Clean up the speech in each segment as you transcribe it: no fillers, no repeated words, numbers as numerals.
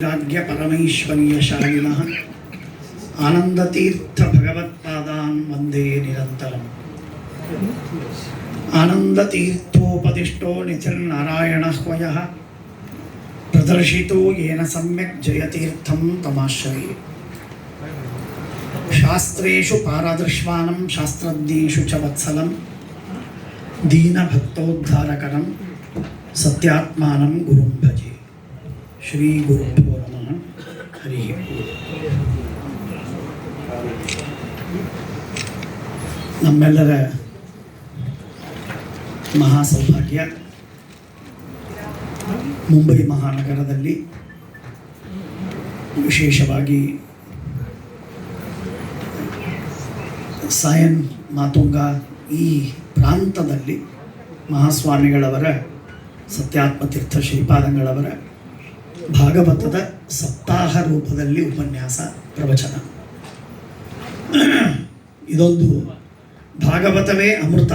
राज्ञ परमैश्वर्यशालिनः आनंदतीर्थ भगवत्पादान् वंदे निरन्तरम्। आनंदतीर्थोपदिष्टो निधिर्नारायणः वयः प्रदर्शितो येन सम्यक् जयतीर्थं तमाश्रये। शास्त्रेषु पारदृश्वानं शास्त्रज्ञेषु च वत्सलं दीनभक्तोद्धारकरं सत्यात्मानं गुरुं भजे। श्री गुरुभ्यो नमः। हरि नम्मेಲ್ಲರ ಮಹಾ ಸೌಭಾಗ್ಯ ಮುಂಬೈ ಮಹಾನಗರದಲ್ಲಿ ವಿಶೇಷವಾಗಿ ಸಾಯನ್ ಮಾತುಂಗ ಈ ಪ್ರಾಂತದಲ್ಲಿ ಮಹಾಸ್ವಾಮಿಗಳವರ ಸತ್ಯಾತ್ಮತೀರ್ಥ ಶ್ರೀಪಾದಂಗಳವರ ಭಾಗವತದ ಸಪ್ತಾಹ ರೂಪದಲ್ಲಿ ಉಪನ್ಯಾಸ ಪ್ರವಚನ. ಇದೊಂದು ಭಾಗವತವೇ ಅಮೃತ.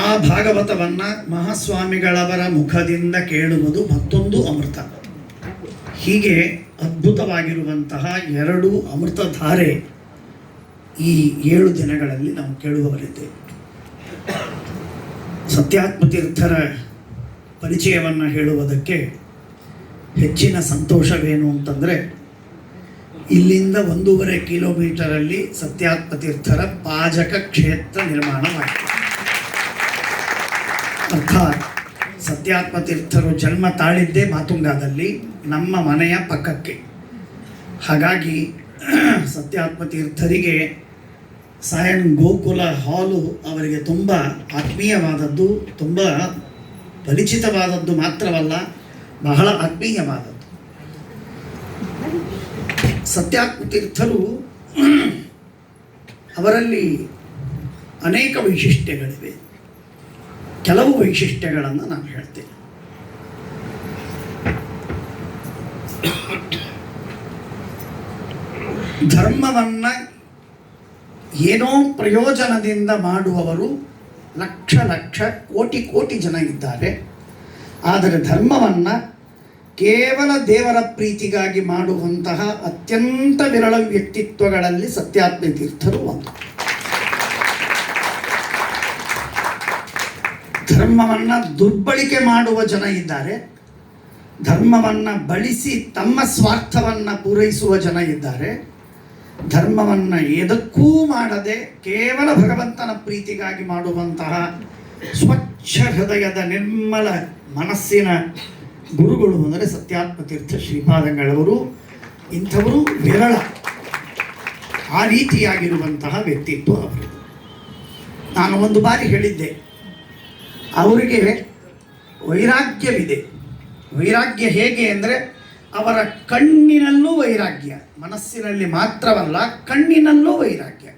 ಆ ಭಾಗವತವನ್ನು ಮಹಾಸ್ವಾಮಿಗಳವರ ಮುಖದಿಂದ ಕೇಳುವುದು ಮತ್ತೊಂದು ಅಮೃತ. ಹೀಗೆ ಅದ್ಭುತವಾಗಿರುವಂತಹ ಎರಡು ಅಮೃತಧಾರೆ ಈ 7 ದಿನಗಳಲ್ಲಿ ನಾವು ಕೇಳುವವರಿದ್ದೇವೆ. ಸತ್ಯಾತ್ಮತೀರ್ಥರ ಪರಿಚಯವನ್ನು ಹೇಳುವುದಕ್ಕೆ ಹೆಚ್ಚಿನ ಸಂತೋಷವೇನು ಅಂತಂದರೆ, ಇಲ್ಲಿಂದ 1.5 ಕಿಲೋಮೀಟರಲ್ಲಿ ಸತ್ಯಾತ್ಮತೀರ್ಥರ ಪಾಜಕ ಕ್ಷೇತ್ರ ನಿರ್ಮಾಣವಾಗಿದೆ. ಅರ್ಥಾತ್ ಸತ್ಯಾತ್ಮತೀರ್ಥರು ಜನ್ಮ ತಾಳಿದ್ದೇ ಮಾತುಂಗಾದಲ್ಲಿ, ನಮ್ಮ ಮನೆಯ ಪಕ್ಕಕ್ಕೆ. ಹಾಗಾಗಿ ಸತ್ಯಾತ್ಮತೀರ್ಥರಿಗೆ ಸಾಯನ್ ಗೋಕುಲ ಹಾಲು ಅವರಿಗೆ ತುಂಬ ಆತ್ಮೀಯವಾದದ್ದು, ತುಂಬ ಪರಿಚಿತವಾದದ್ದು ಮಾತ್ರವಲ್ಲ, ಬಹಳ ಆತ್ಮೀಯವಾದದ್ದು. ಸತ್ಯಾತ್ಮತೀರ್ಥರು ಅವರಲ್ಲಿ ಅನೇಕ ವೈಶಿಷ್ಟ್ಯಗಳಿವೆ. ಕೆಲವು ವೈಶಿಷ್ಟ್ಯಗಳನ್ನು ನಾನು ಹೇಳ್ತೇನೆ. ಧರ್ಮವನ್ನು ಏನೋ ಪ್ರಯೋಜನದಿಂದ ಮಾಡುವವರು ಲಕ್ಷ ಲಕ್ಷ ಕೋಟಿ ಕೋಟಿ ಜನ ಇದ್ದಾರೆ. ಆದರೆ ಧರ್ಮವನ್ನು ಕೇವಲ ದೇವರ ಪ್ರೀತಿಗಾಗಿ ಮಾಡುವಂತಹ ಅತ್ಯಂತ ವಿರಳ ವ್ಯಕ್ತಿತ್ವಗಳಲ್ಲಿ ಸತ್ಯಾತ್ಮತೀರ್ಥರು ಒಂದು. ಧರ್ಮವನ್ನು ದುರ್ಬಳಕೆ ಮಾಡುವ ಜನ ಇದ್ದಾರೆ, ಧರ್ಮವನ್ನು ಬಳಸಿ ತಮ್ಮ ಸ್ವಾರ್ಥವನ್ನು ಪೂರೈಸುವ ಜನ ಇದ್ದಾರೆ. ಧರ್ಮವನ್ನು ಎದಕ್ಕೂ ಮಾಡದೆ ಕೇವಲ ಭಗವಂತನ ಪ್ರೀತಿಗಾಗಿ ಮಾಡುವಂತಹ ಸ್ವಚ್ಛ ಹೃದಯದ ನಿರ್ಮಲ ಮನಸ್ಸಿನ ಗುರುಗಳು ಅಂದರೆ ಸತ್ಯಾತ್ಮತೀರ್ಥ ಶ್ರೀಪಾದಂಗಳವರು. ಇಂಥವರು ವಿರಳ. ಆ ರೀತಿಯಾಗಿರುವಂತಹ ವ್ಯಕ್ತಿತ್ವ ಅವರು. ನಾನು ಒಂದು ಬಾರಿ ಹೇಳಿದ್ದೆ, ಅವರಿಗೆ ವೈರಾಗ್ಯವಿದೆ. ವೈರಾಗ್ಯ ಹೇಗೆ ಅಂದರೆ, ಅವರ ಕಣ್ಣಿನಲ್ಲೂ ವೈರಾಗ್ಯ, ಮನಸ್ಸಿನಲ್ಲಿ ಮಾತ್ರವಲ್ಲ ಕಣ್ಣಿನಲ್ಲೂ ವೈರಾಗ್ಯ.